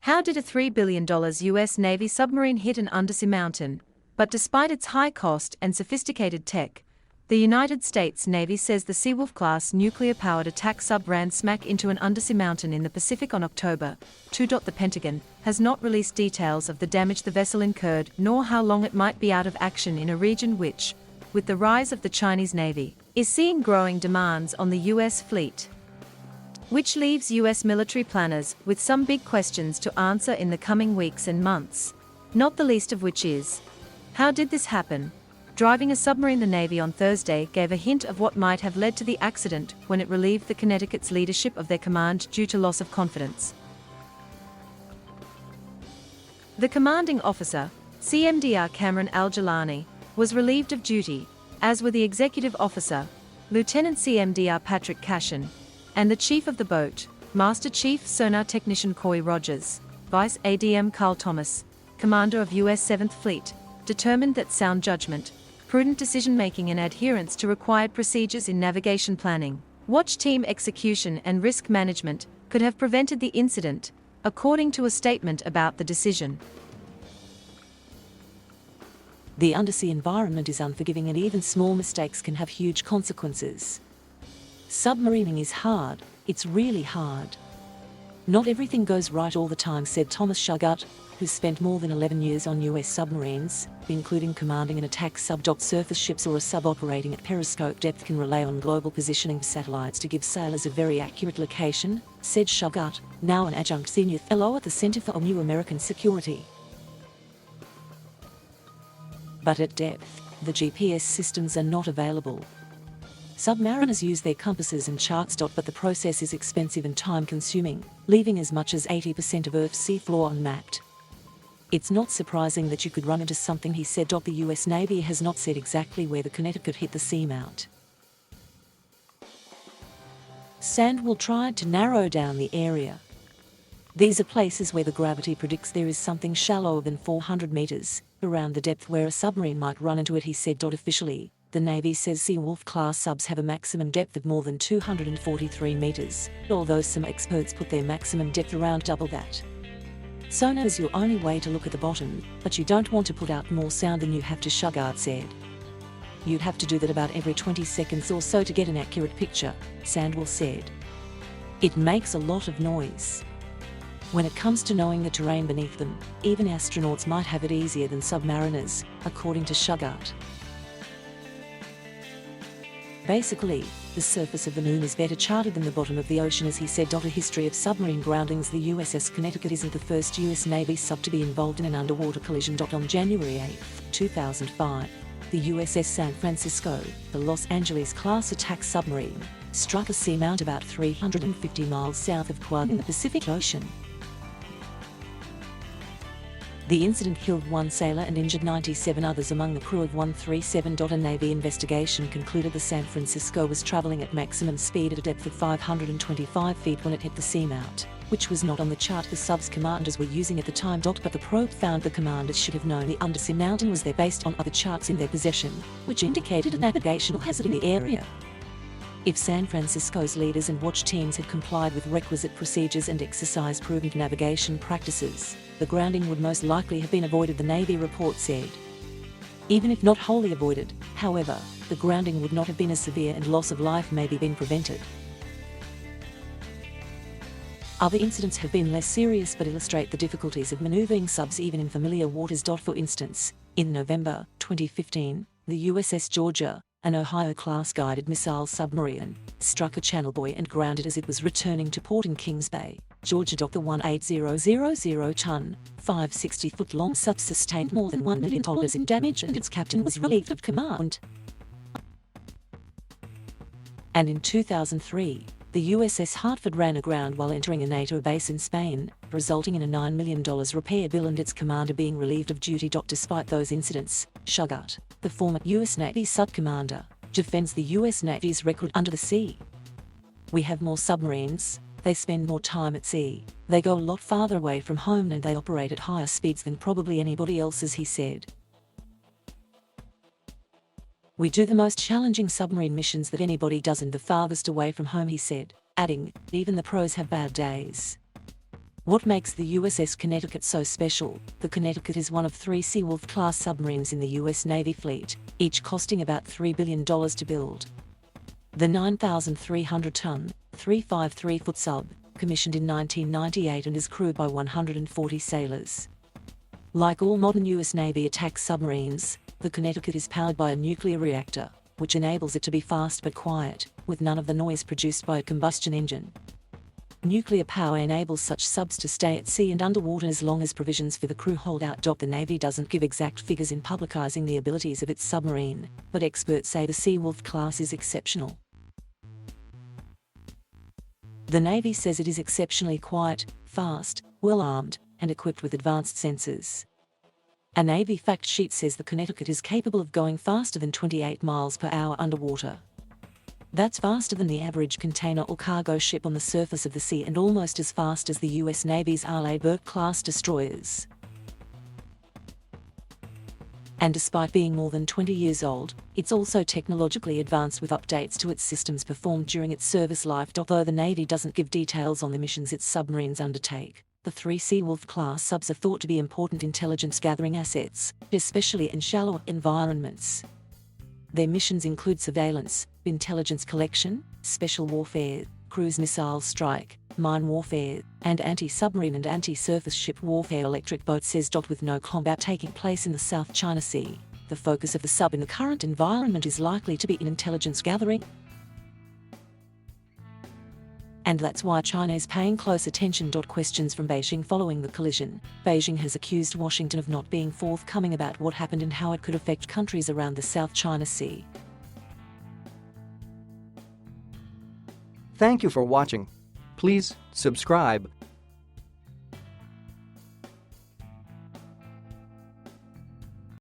How did a $3 billion US Navy submarine hit an undersea mountain? But despite its high cost and sophisticated tech, the United States Navy says the Seawolf-class nuclear-powered attack sub ran smack into an undersea mountain in the Pacific on October 2. The Pentagon has not released details of the damage the vessel incurred nor how long it might be out of action in a region which, with the rise of the Chinese Navy, is seeing growing demands on the US fleet. Which leaves US military planners with some big questions to answer in the coming weeks and months, not the least of which is, how did this happen? Driving a submarine. The Navy on Thursday gave a hint of what might have led to the accident when it relieved the Connecticut's leadership of their command due to loss of confidence. The commanding officer, CMDR Cameron Al-Jilani, was relieved of duty, as were the executive officer, Lieutenant CMDR Patrick Cashin, and the chief of the boat, Master Chief Sonar Technician Coy Rogers. Vice ADM Carl Thomas, commander of U.S. 7th Fleet, determined that sound judgment, prudent decision-making and adherence to required procedures in navigation planning, watch team execution and risk management could have prevented the incident, according to a statement about the decision. The undersea environment is unforgiving and even small mistakes can have huge consequences. Submarining is hard, it's really hard. Not everything goes right all the time, said Thomas Shuggart, who's spent more than 11 years on US submarines, including commanding an attack sub. Surface ships or a sub operating at periscope depth can rely on global positioning satellites to give sailors a very accurate location, said Shuggart, now an adjunct senior fellow at the Center for New American Security. But at depth, the GPS systems are not available. Submariners use their compasses and charts. But the process is expensive and time-consuming, leaving as much as 80% of Earth's seafloor unmapped. It's not surprising that you could run into something, he said. The US Navy has not said exactly where the Connecticut hit the seamount. Sandwell tried to narrow down the area. These are places where the gravity predicts there is something shallower than 400 meters, around the depth where a submarine might run into it, he said. Officially, the Navy says Seawolf-class subs have a maximum depth of more than 243 meters, although some experts put their maximum depth around double that. Sonar is your only way to look at the bottom, but you don't want to put out more sound than you have to, Shuggart said. You'd have to do that about every 20 seconds or so to get an accurate picture, Sandwell said. It makes a lot of noise. When it comes to knowing the terrain beneath them, even astronauts might have it easier than submariners, according to Shuggart. Basically, the surface of the moon is better charted than the bottom of the ocean, as he said. A history of submarine groundings. The USS Connecticut isn't the first US Navy sub to be involved in an underwater collision. On January 8, 2005, the USS San Francisco, the Los Angeles-class attack submarine, struck a seamount about 350 miles south of Quad in the Pacific Ocean. The incident killed one sailor and injured 97 others among the crew of 137. A Navy investigation concluded the San Francisco was traveling at maximum speed at a depth of 525 feet when it hit the seamount, which was not on the chart the sub's commanders were using at the time. But the probe found the commanders should have known the undersea mountain was there based on other charts in their possession, which indicated a navigational hazard in the area. If San Francisco's leaders and watch teams had complied with requisite procedures and exercised proven navigation practices, the grounding would most likely have been avoided, the Navy report said. Even if not wholly avoided, however, the grounding would not have been as severe and loss of life may be been prevented. Other incidents have been less serious but illustrate the difficulties of maneuvering subs even in familiar waters. For instance, in November 2015, the USS Georgia, an Ohio-class guided missile submarine, struck a channel buoy and grounded as it was returning to port in Kings Bay, Georgia. The 18000-ton, 560-foot-long sub sustained more than $1 million in damage and its captain was relieved of command. And in 2003, the USS Hartford ran aground while entering a NATO base in Spain, resulting in a $9 million repair bill and its commander being relieved of duty. Despite those incidents, Shuggart, the former US Navy sub-commander, defends the US Navy's record under the sea. We have more submarines, they spend more time at sea, they go a lot farther away from home and they operate at higher speeds than probably anybody else, as he said. We do the most challenging submarine missions that anybody does and the farthest away from home, he said, adding, even the pros have bad days. What makes the USS Connecticut so special? The Connecticut is one of 3 Seawolf-class submarines in the US Navy fleet, each costing about $3 billion to build. The 9,300-ton, 353-foot sub, commissioned in 1998 and is crewed by 140 sailors. Like all modern US Navy attack submarines, the Connecticut is powered by a nuclear reactor, which enables it to be fast but quiet, with none of the noise produced by a combustion engine. Nuclear power enables such subs to stay at sea and underwater as long as provisions for the crew hold out. The Navy doesn't give exact figures in publicizing the abilities of its submarine, but experts say the Seawolf-class is exceptional. The Navy says it is exceptionally quiet, fast, well-armed, and equipped with advanced sensors. A Navy fact sheet says the Connecticut is capable of going faster than 28 miles per hour underwater. That's faster than the average container or cargo ship on the surface of the sea and almost as fast as the US Navy's Arleigh-Burke-class destroyers. And despite being more than 20 years old, it's also technologically advanced with updates to its systems performed during its service life. Though the Navy doesn't give details on the missions its submarines undertake, the 3 Seawolf-class subs are thought to be important intelligence-gathering assets, especially in shallow environments. Their missions include surveillance, intelligence collection, special warfare, cruise missile strike, mine warfare, and anti-submarine and anti-surface ship warfare. Electric Boat says. With no combat taking place in the South China Sea, the focus of the sub in the current environment is likely to be in intelligence gathering. And that's why China is paying close attention. Questions from Beijing following the collision. Beijing has accused Washington of not being forthcoming about what happened and how it could affect countries around the South China Sea. Thank you for watching. Please subscribe